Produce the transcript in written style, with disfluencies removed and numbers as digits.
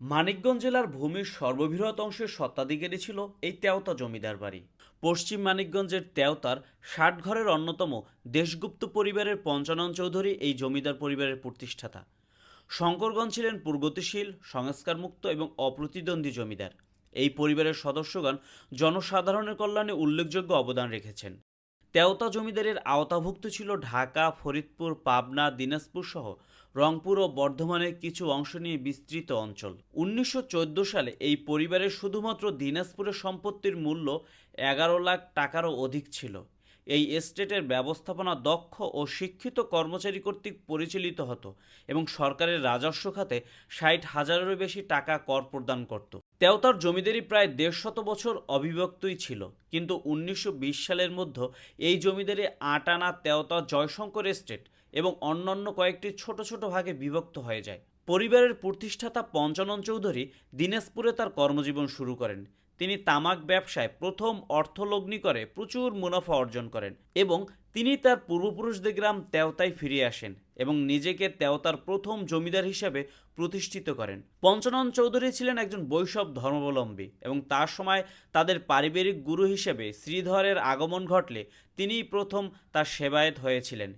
মানিকগঞ্জ জেলার ভূমির সর্ববৃহৎ অংশের স্বত্বাধিকারী ছিল এই তেওতা জমিদার বাড়ি। পশ্চিম মানিকগঞ্জের তেওতার ৬০ ঘরের অন্যতম দেশগুপ্ত পরিবারের পঞ্চানন চৌধুরী এই জমিদার পরিবারের প্রতিষ্ঠাতা। শঙ্করগঞ্জ ছিলেন প্রগতিশীল, সংস্কারমুক্ত এবং অপ্রতিদ্বন্দ্বী জমিদার। এই পরিবারের সদস্যগণ জনসাধারণের কল্যাণে উল্লেখযোগ্য অবদান রেখেছেন। তেওতা জমিদারের আওতাভুক্ত ছিল ঢাকা, ফরিদপুর, পাবনা, দিনাজপুর সহ রংপুর ও বর্ধমানের কিছু অংশ নিয়ে বিস্তৃত অঞ্চল। ১৯১৪ সালে এই পরিবারের শুধুমাত্র দিনাজপুরের সম্পত্তির মূল্য ১১ লাখ টাকারও অধিক ছিল। এই এস্টেটের ব্যবস্থাপনা দক্ষ ও শিক্ষিত কর্মচারী কর্তৃক পরিচালিত হতো এবং সরকারের রাজস্ব খাতে ৬০,০০০-এরও বেশি টাকা কর প্রদান করত। তেওতার জমিদারি প্রায় ১৫০ বছর অবিভক্তই ছিল, কিন্তু ১৯২০ সালের মধ্যে এই জমিদারি আটানা, তেওতা, জয়শঙ্কর এস্টেট এবং অন্যান্য কয়েকটি ছোট ছোট ভাগে বিভক্ত হয়ে যায়। পরিবারের প্রতিষ্ঠাতা পঞ্চানন চৌধুরী দিনাজপুরে তার কর্মজীবন শুরু করেন। তিনি তামাক ব্যবসায় প্রথম অর্থলগ্নি করে প্রচুর মুনাফা অর্জন করেন এবং তিনি তার পূর্বপুরুষদের গ্রাম তেওতায় ফিরে আসেন এবং নিজেকে তেওতার প্রথম জমিদার হিসেবে প্রতিষ্ঠিত করেন। পঞ্চানন চৌধুরী ছিলেন একজন বৈষ্ণব ধর্মাবলম্বী এবং তার সময় তাদের পারিবারিক গুরু হিসেবে শ্রীধরের আগমন ঘটলে তিনিই প্রথম তার সেবায়েত হয়েছিলেন।